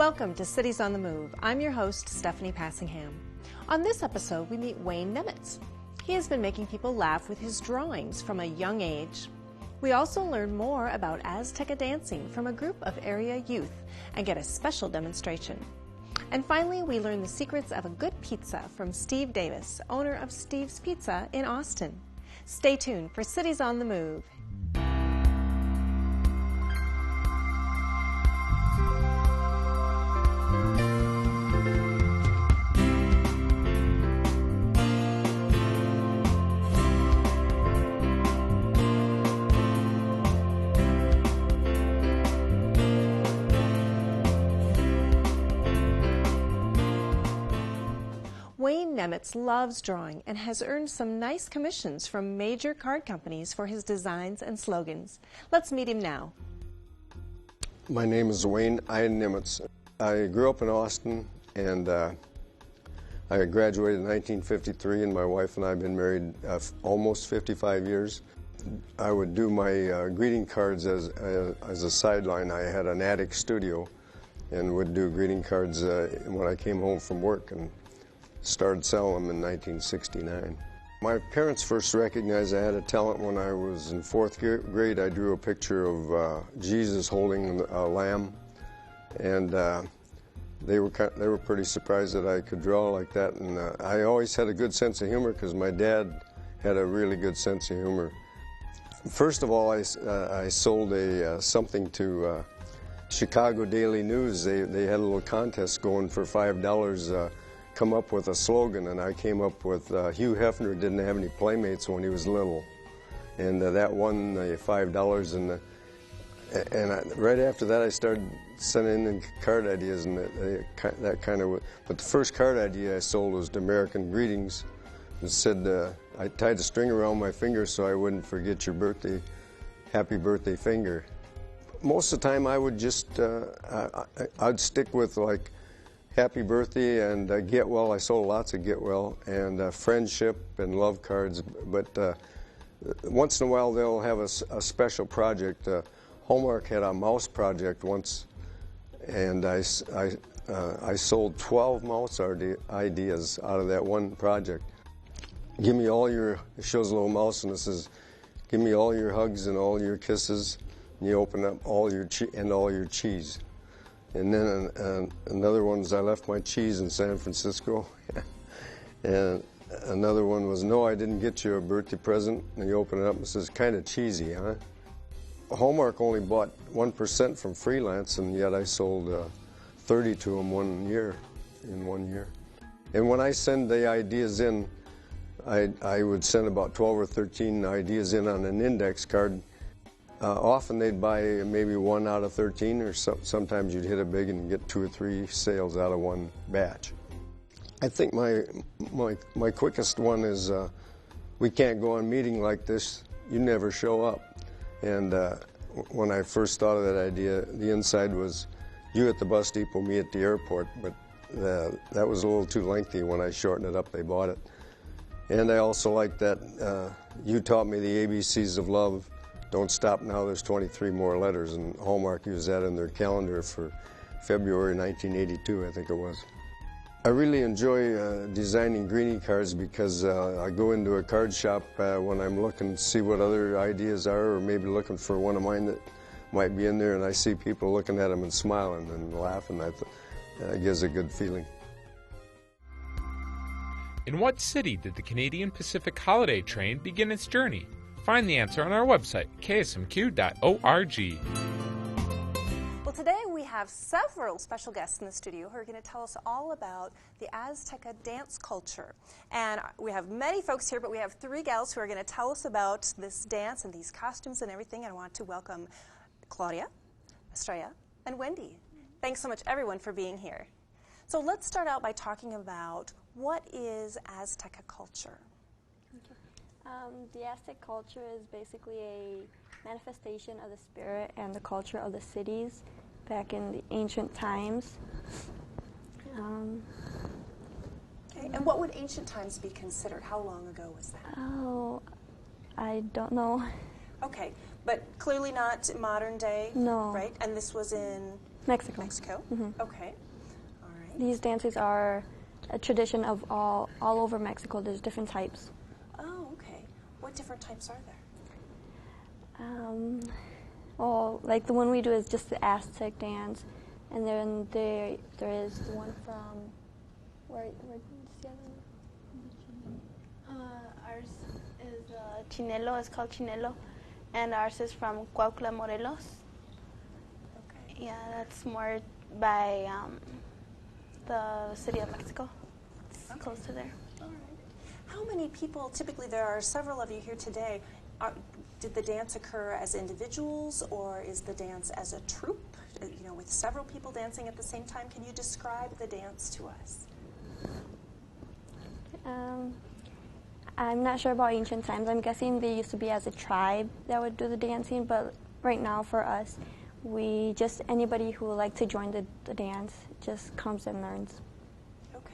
Welcome to Cities on the Move. I'm your host, Stephanie Passingham. On this episode, we meet Wayne Nemitz. He has been making people laugh with his drawings from a young age. We also learn more about Azteca dancing from a group of area youth and get a special demonstration. And finally, we learn the secrets of a good pizza from Steve Davis, owner of Steve's Pizza in Austin. Stay tuned for Cities on the Move. Wayne Nemitz loves drawing and has earned some nice commissions from major card companies for his designs and slogans. Let's meet him now. My name is Wayne Nemitz. I grew up in Austin, and I graduated in 1953, and my wife and I have been married almost 55 years. I would do my greeting cards as a sideline. I had an attic studio and would do greeting cards when I came home from work, and started selling them in 1969. My parents first recognized I had a talent when I was in fourth grade. I drew a picture of Jesus holding a lamb, and they were pretty surprised that I could draw like that. And I always had a good sense of humor because my dad had a really good sense of humor. First of all, I sold something to Chicago Daily News. They had a little contest going for $5. Come up with a slogan, and I came up with Hugh Hefner didn't have any playmates when he was little, and that won the $5. And right after that, I started sending in card ideas, and that kind of. But the first card idea I sold was American Greetings. It said I tied a string around my finger so I wouldn't forget your birthday, happy birthday finger. Most of the time, I would just I'd stick with like happy birthday and get well. I sold lots of get well and friendship and love cards, but once in a while they'll have a special project. Hallmark had a mouse project once, and I sold 12 mouse ideas out of that one project. Give me all your, it shows a little mouse and it says, give me all your hugs and all your kisses, and you open up all your all your cheese. And then another one was I left my cheese in San Francisco. And another one was, no, I didn't get you a birthday present. And you open it up and it says, kind of cheesy, huh? Hallmark only bought 1% from freelance, and yet I sold 30 to them in 1 year. And when I send the ideas in, I would send about 12 or 13 ideas in on an index card. Often they'd buy maybe 1 out of 13, or sometimes you'd hit it big and get 2 or 3 sales out of one batch. I think my quickest one is we can't go on meeting like this, you never show up. And when I first thought of that idea, the inside was you at the bus depot, me at the airport, but that was a little too lengthy. When I shortened it up, they bought it. And I also like that you taught me the ABCs of love. Don't stop now, there's 23 more letters, and Hallmark used that in their calendar for February 1982, I think it was. I really enjoy designing greeting cards because I go into a card shop when I'm looking to see what other ideas are, or maybe looking for one of mine that might be in there, and I see people looking at them and smiling and laughing. It gives a good feeling. In what city did the Canadian Pacific Holiday Train begin its journey? Find the answer on our website, ksmq.org. Well, today we have several special guests in the studio who are going to tell us all about the Azteca dance culture. And we have many folks here, but we have 3 gals who are going to tell us about this dance and these costumes and everything. And I want to welcome Claudia, Estrella, and Wendy. Thanks so much, everyone, for being here. So let's start out by talking about what is Azteca culture. The Aztec culture is basically a manifestation of the spirit and the culture of the cities back in the ancient times. Okay. And what would ancient times be considered? How long ago was that? Oh, I don't know. Okay, but clearly not modern day? No. Right? And this was in Mexico. Mexico? Mhm. Okay. All right. These dances are a tradition of all over Mexico. There's different types. Oh, okay. What different types are there? Well, like the one we do is just the Aztec dance, and then there is the one from where is the other one? Ours is Chinelo. It's called Chinelo, and ours is from Cuautla, Morelos. Okay. Yeah, that's more by the city of Mexico. It's close to there. All right. How many people, typically there are several of you here today, did the dance occur as individuals, or is the dance as a troupe, with several people dancing at the same time? Can you describe the dance to us? I'm not sure about ancient times. I'm guessing they used to be as a tribe that would do the dancing, but right now for us, anybody who would like to join the dance just comes and learns. Okay.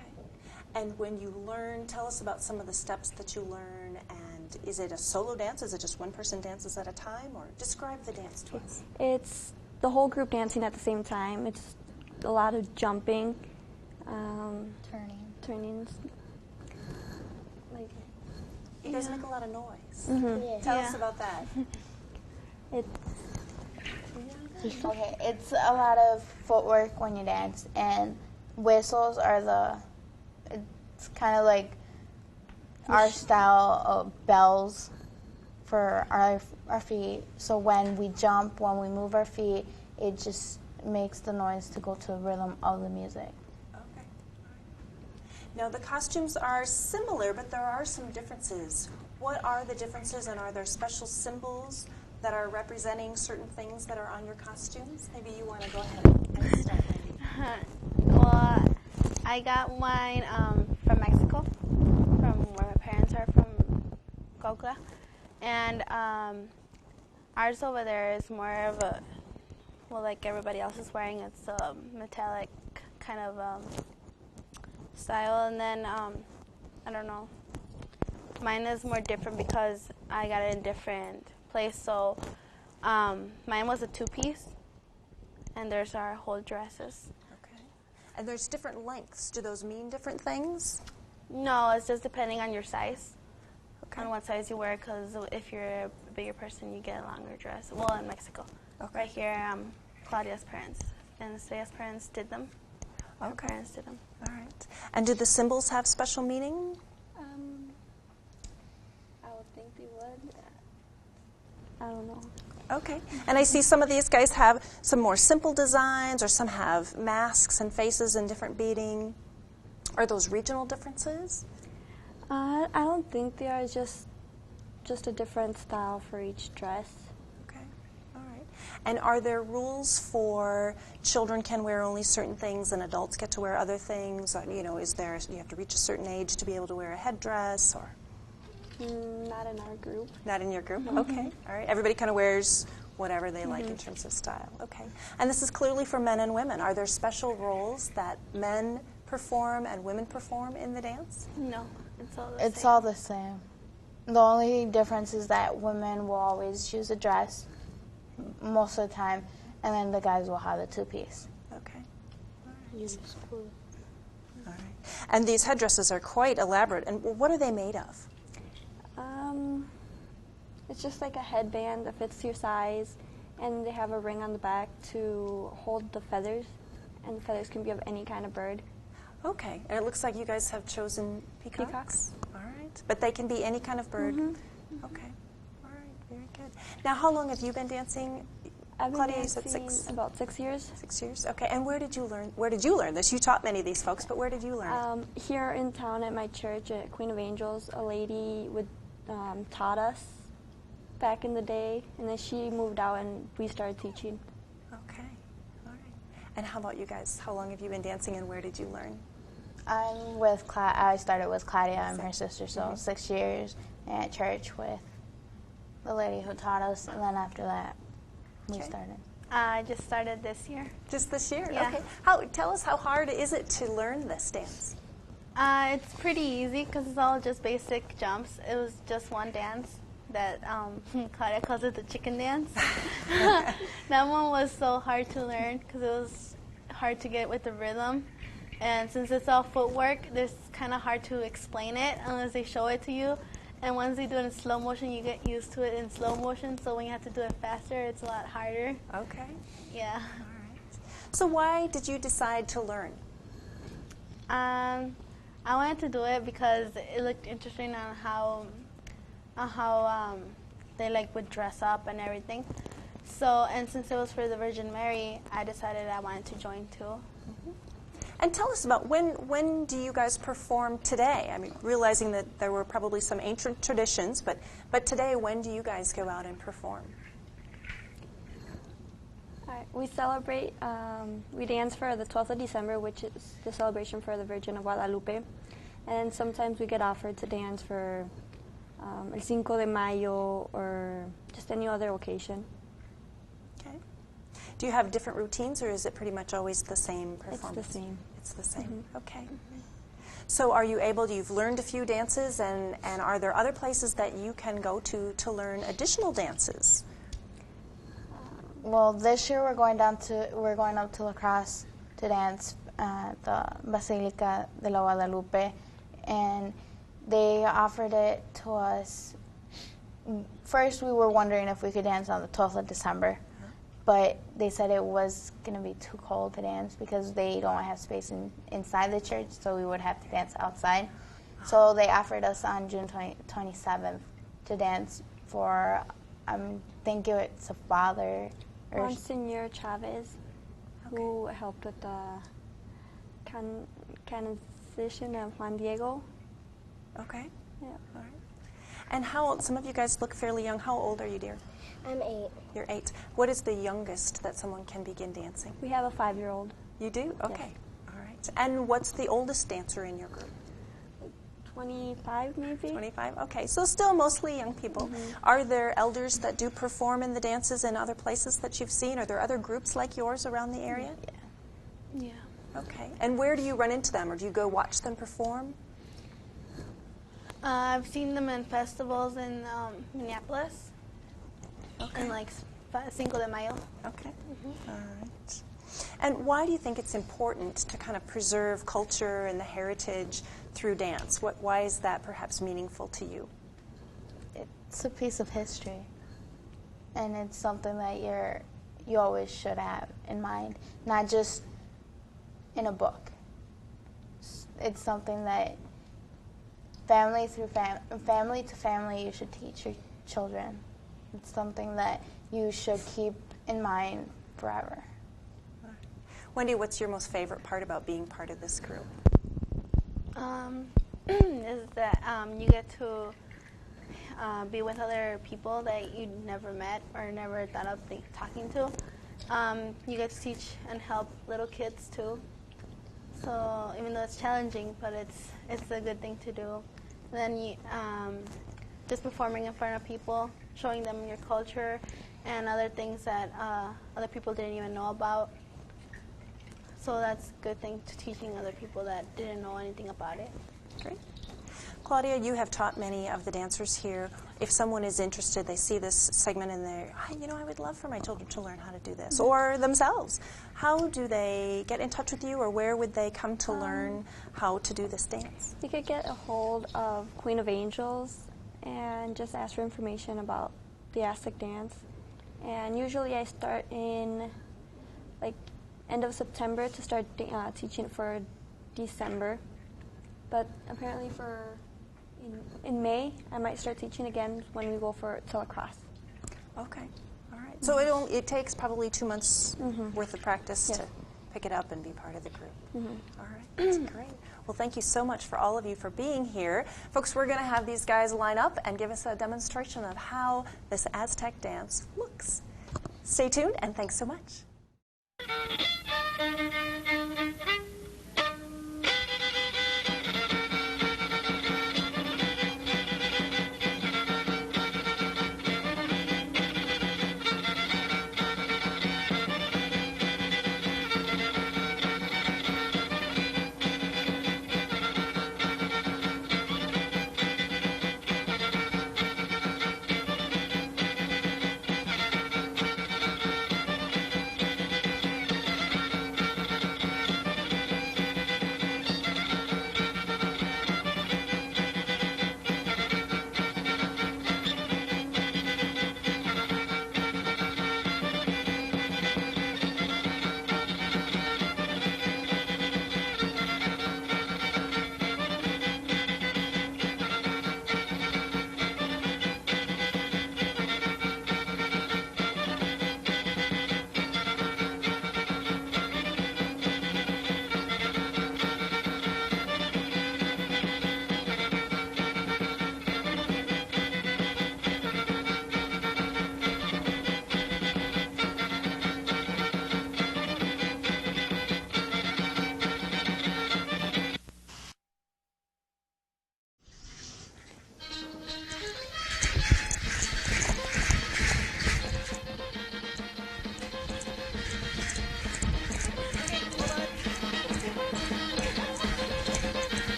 And when you learn, tell us about some of the steps that you learn, and is it a solo dance? Is it just one person dances at a time, or describe the dance to us? It's the whole group dancing at the same time. It's a lot of jumping, turnings. You guys make a lot of noise. Mm-hmm. Yeah. Tell us about that. Okay, it's a lot of footwork when you dance, and whistles are it's kind of like our style of bells for our feet. So when we jump, when we move our feet, it just makes the noise to go to the rhythm of the music. Okay. Now the costumes are similar, but there are some differences. What are the differences, and are there special symbols that are representing certain things that are on your costumes? Maybe you want to go ahead and start, Randy. Well, I got mine from Mexico, from where my parents are from, Cuautla. And ours over there is more of a, like everybody else is wearing, it's a metallic kind of style. And then, I don't know, mine is more different because I got it in different place. So mine was a two-piece, and there's our whole dresses. Okay. And there's different lengths. Do those mean different things? No, it's just depending on your size. Okay. On what size you wear, because if you're a bigger person, you get a longer dress. Well, in Mexico. Okay. Right here, Claudia's parents and Estrella's parents did them. Our Okay. parents did them. All right. And do the symbols have special meaning? I would think they would. I don't know. Okay. And I see some of these guys have some more simple designs, or some have masks and faces and different beading. Are those regional differences? I don't think they are. Just a different style for each dress. Okay. All right. And are there rules for children can wear only certain things and adults get to wear other things? Or, is there, you have to reach a certain age to be able to wear a headdress, or? Not in our group. Not in your group? Okay. All right. Everybody kind of wears whatever they like in terms of style. Okay. And this is clearly for men and women. Are there special roles that men perform and women perform in the dance? No, it's all the It's same. all the same. The only difference is that women will always choose a dress most of the time, and then the guys will have the two-piece. Okay. All right. And these headdresses are quite elaborate. And what are they made of? It's just like a headband that fits your size, and they have a ring on the back to hold the feathers, and the feathers can be of any kind of bird. Okay. And it looks like you guys have chosen peacocks. Peacocks. All right. But they can be any kind of bird. Mm-hmm. Okay. All right. Very good. Now, how long have you been dancing? I've been Claudia, you said dancing 6? about 6 years. 6 years. Okay. And where did you learn this? You taught many of these folks, but where did you learn it? Here in town at my church at Queen of Angels, a lady taught us back in the day, and then she moved out and we started teaching. Okay. All right. And how about you guys? How long have you been dancing, and where did you learn? I started with Claudia and her sister, so 6 years at church with the lady who taught us, and then after that, we Okay. started. I just started this year. Just this year? Yeah. Okay. Tell us, how hard is it to learn this dance? It's pretty easy because it's all just basic jumps. It was just one dance. that Claudia calls it the chicken dance. That one was so hard to learn because it was hard to get with the rhythm. And since it's all footwork, it's kind of hard to explain it unless they show it to you. And once they do it in slow motion, you get used to it in slow motion. So when you have to do it faster, it's a lot harder. Okay. Yeah. All right. So why did you decide to learn? I wanted to do it because it looked interesting on how they like would dress up and everything. So, and since it was for the Virgin Mary, I decided I wanted to join too. Mm-hmm. And tell us about when do you guys perform today? I mean, realizing that there were probably some ancient traditions, but today, when do you guys go out and perform? We celebrate, we dance for the 12th of December, which is the celebration for the Virgin of Guadalupe. And sometimes we get offered to dance for El Cinco de Mayo or just any other occasion. Okay. Do you have different routines, or is it pretty much always the same performance? It's the same. It's the same. Mm-hmm. Okay. So are you able, you've learned a few dances, and are there other places that you can go to learn additional dances? Well, this year we're going up to La Crosse to dance at the Basilica de la Guadalupe, and they offered it to us. First, we were wondering if we could dance on the 12th of December, but they said it was going to be too cold to dance because they don't have space inside the church, so we would have to dance outside. So they offered us on June 27th to dance for, I think it's a father. Monsignor Chavez, who helped with the canonization of Juan Diego. Okay. Yeah. All right. And how old, some of you guys look fairly young. How old are you, dear? I'm 8. You're 8. What is the youngest that someone can begin dancing? We have a 5-year-old. You do? Okay. Yes. All right. And what's the oldest dancer in your group? 25 maybe. 25? Okay. So still mostly young people. Mm-hmm. Are there elders that do perform in the dances in other places that you've seen? Are there other groups like yours around the area? Yeah. Okay. And where do you run into them, or do you go watch them perform? I've seen them in festivals in Minneapolis. Okay. And like Cinco de Mayo. Okay. All right. And why do you think it's important to kind of preserve culture and the heritage through dance? Why is that perhaps meaningful to you? It's a piece of history, and it's something that you always should have in mind, not just in a book. It's something that family to family you should teach your children. It's something that you should keep in mind forever. Wendy, what's your most favorite part about being part of this group? Is that you get to be with other people that you never met or never thought of talking to. You get to teach and help little kids too. So even though it's challenging, but it's a good thing to do. Then you, just performing in front of people, showing them your culture and other things that other people didn't even know about. So that's a good thing to teaching other people that didn't know anything about it. Great. Claudia, you have taught many of the dancers here. If someone is interested, they see this segment and they're, I would love for my children to learn how to do this, or themselves. How do they get in touch with you, or where would they come to learn how to do this dance? You could get a hold of Queen of Angels and just ask for information about the Aztec dance. And usually I start in end of September to start teaching for December. But apparently in May, I might start teaching again when we go to La Crosse. Okay. All right. So it takes probably 2 months worth of practice to pick it up and be part of the group. All right. That's great. Well, thank you so much for all of you for being here. Folks, we're going to have these guys line up and give us a demonstration of how this Aztec dance looks. Stay tuned, and thanks so much.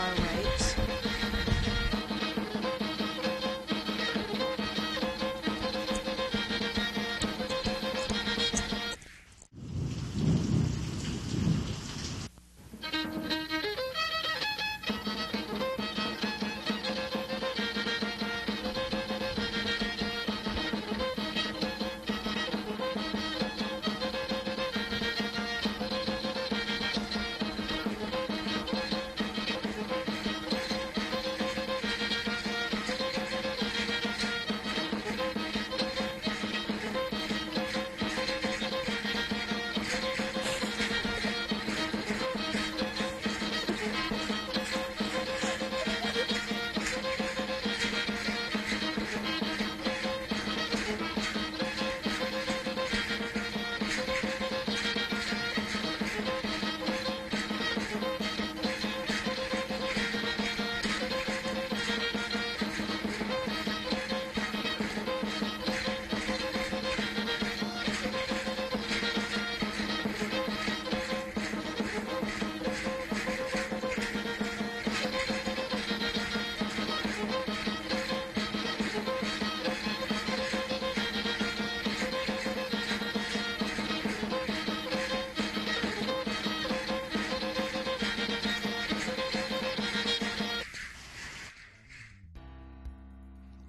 far right.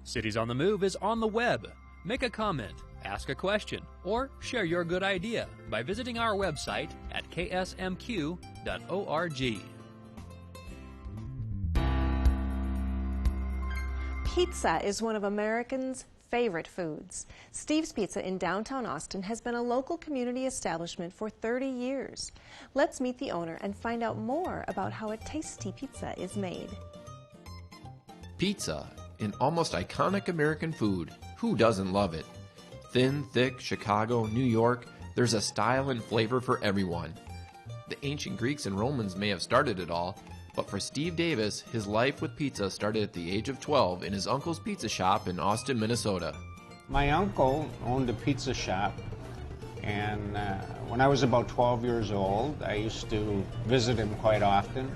Cities on the Move is on the web. Make a comment, ask a question, or share your good idea by visiting our website at ksmq.org. Pizza is one of Americans' favorite foods. Steve's Pizza in downtown Austin has been a local community establishment for 30 years. Let's meet the owner and find out more about how a tasty pizza is made. Pizza, an almost iconic American food. Who doesn't love it? Thin, thick, Chicago, New York, there's a style and flavor for everyone. The ancient Greeks and Romans may have started it all, but for Steve Davis, his life with pizza started at the age of 12 in his uncle's pizza shop in Austin, Minnesota. My uncle owned a pizza shop, and when I was about 12 years old, I used to visit him quite often.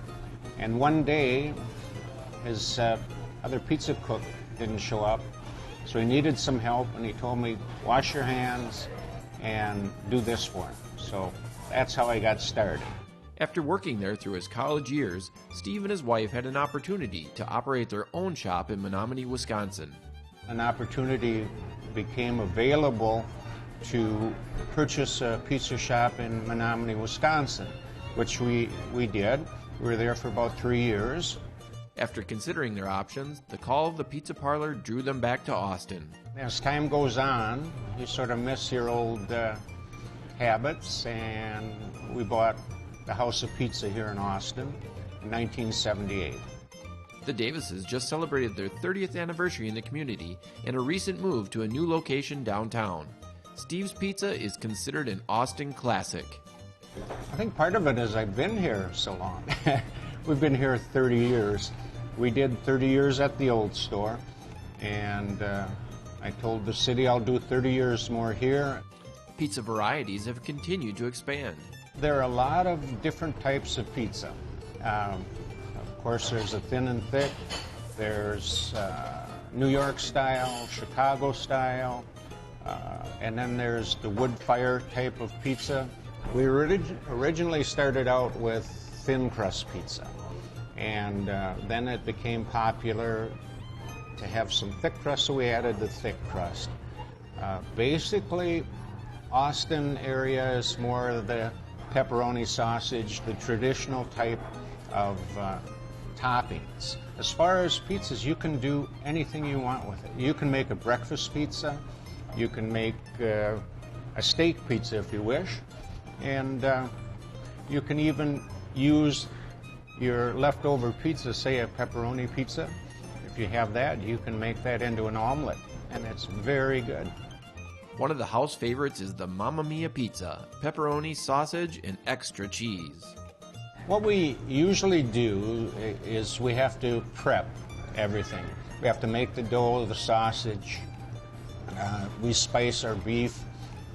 And one day, his other pizza cook didn't show up, so he needed some help, and he told me, wash your hands and do this for him. So that's how I got started. After working there through his college years, Steve and his wife had an opportunity to operate their own shop in Menominee, Wisconsin. An opportunity became available to purchase a pizza shop in Menominee, Wisconsin, which we did. We were there for about 3 years. After considering their options, the call of the pizza parlor drew them back to Austin. As time goes on, you sort of miss your old habits, and we bought the House of Pizza here in Austin in 1978. The Davises just celebrated their 30th anniversary in the community and a recent move to a new location downtown. Steve's Pizza is considered an Austin classic. I think part of it is I've been here so long. We've been here 30 years. We did 30 years at the old store, and I told the city I'll do 30 years more here. Pizza varieties have continued to expand. There are a lot of different types of pizza. Of course, there's a thin and thick. There's New York style, Chicago style, and then there's the wood fire type of pizza. We originally started out with thin crust pizza, and then it became popular to have some thick crust, so we added the thick crust. Basically, Austin area is more of the pepperoni sausage, the traditional type of toppings. As far as pizzas, you can do anything you want with it. You can make a breakfast pizza, you can make a steak pizza if you wish, and you can even use your leftover pizza, say a pepperoni pizza. If you have that, you can make that into an omelet, and it's very good. One of the house favorites is the Mamma Mia pizza, pepperoni, sausage, and extra cheese. What we usually do is we have to prep everything. We have to make the dough, the sausage. We spice our beef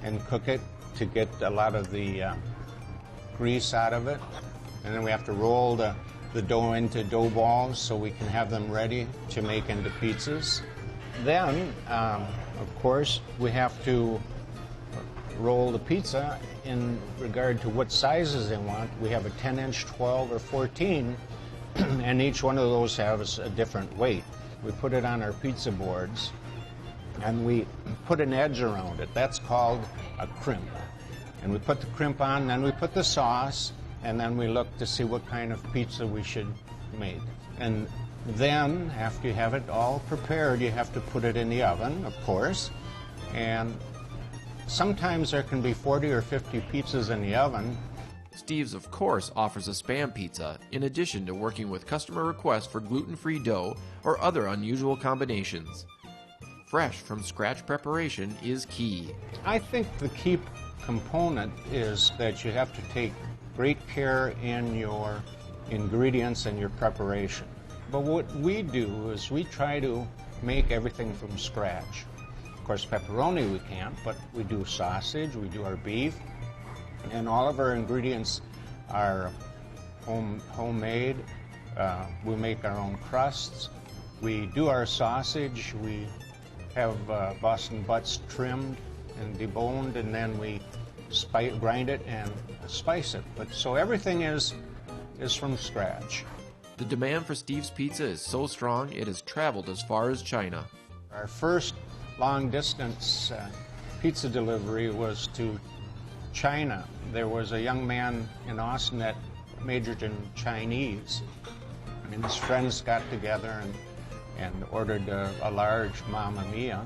and cook it to get a lot of the grease out of it. And then we have to roll the the dough into dough balls so we can have them ready to make into pizzas. Then, of course, we have to roll the pizza in regard to what sizes they want. We have a 10-inch, 12, or 14, and each one of those has a different weight. We put it on our pizza boards, and we put an edge around it. That's called a crimp. And we put the crimp on, then we put the sauce, and then we look to see what kind of pizza we should make. And then, after you have it all prepared, you have to put it in the oven, of course. And sometimes there can be 40 or 50 pizzas in the oven. Steve's, of course, offers a Spam pizza in addition to working with customer requests for gluten-free dough or other unusual combinations. Fresh from scratch preparation is key. I think the key component is that you have to take great care in your ingredients and your preparation. But what we do is we try to make everything from scratch. Of course, pepperoni we can't, but we do sausage, we do our beef, and all of our ingredients are homemade. We make our own crusts. We do our sausage. We have Boston butts trimmed and deboned, and then we grind it and spice it. But so everything is from scratch. The demand for Steve's Pizza is so strong it has traveled as far as China. Our first long-distance pizza delivery was to China. There was a young man in Austin that majored in Chinese, and his friends got together and ordered a large Mamma Mia,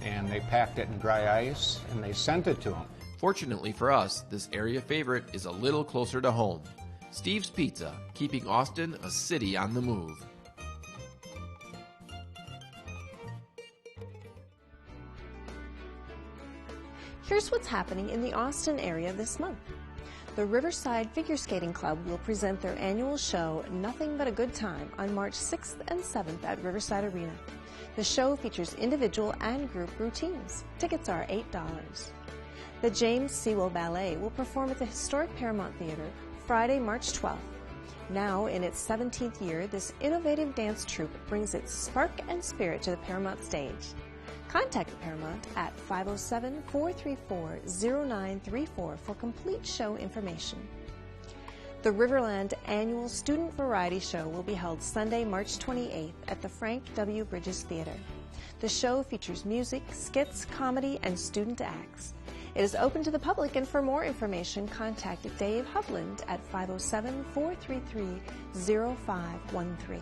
and they packed it in dry ice, and they sent it to him. Fortunately for us, this area favorite is a little closer to home. Steve's Pizza, keeping Austin a city on the move. Here's what's happening in the Austin area this month. The Riverside Figure Skating Club will present their annual show, Nothing But a Good Time, on March 6th and 7th at Riverside Arena. The show features individual and group routines. Tickets are $8. The James Sewell Ballet will perform at the historic Paramount Theater Friday, March 12th. Now in its 17th year, this innovative dance troupe brings its spark and spirit to the Paramount stage. Contact Paramount at 507-434-0934 for complete show information. The Riverland Annual Student Variety Show will be held Sunday, March 28th at the Frank W. Bridges Theater. The show features music, skits, comedy, and student acts. It is open to the public, and for more information, contact Dave Hovland at 507-433-0513.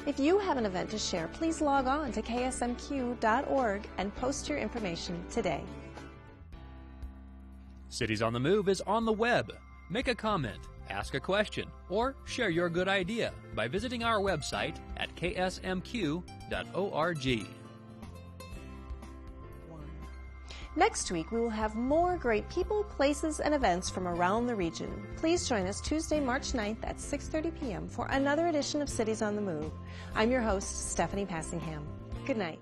If you have an event to share, please log on to ksmq.org and post your information today. Cities on the Move is on the web. Make a comment, ask a question, or share your good idea by visiting our website at ksmq.org. Next week, we will have more great people, places, and events from around the region. Please join us Tuesday, March 9th at 6:30 p.m. for another edition of Cities on the Move. I'm your host, Stephanie Passingham. Good night.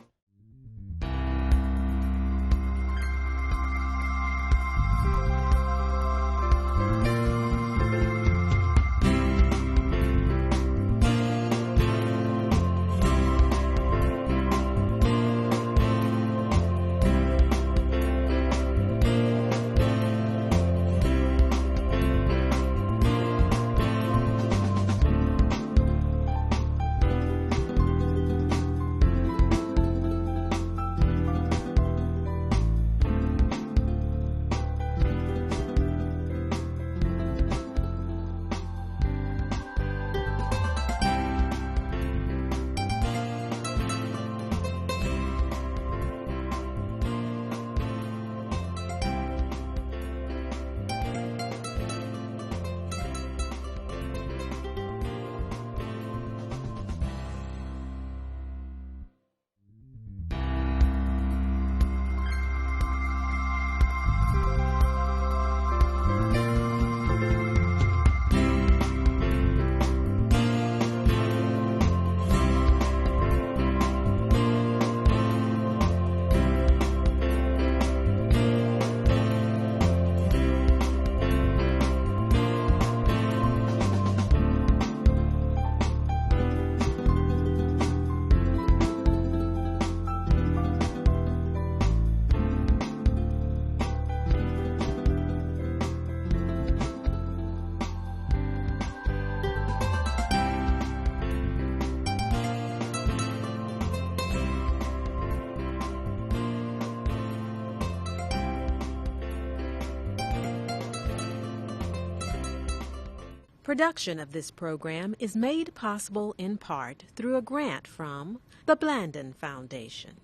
Production of this program is made possible in part through a grant from the Blandon Foundation.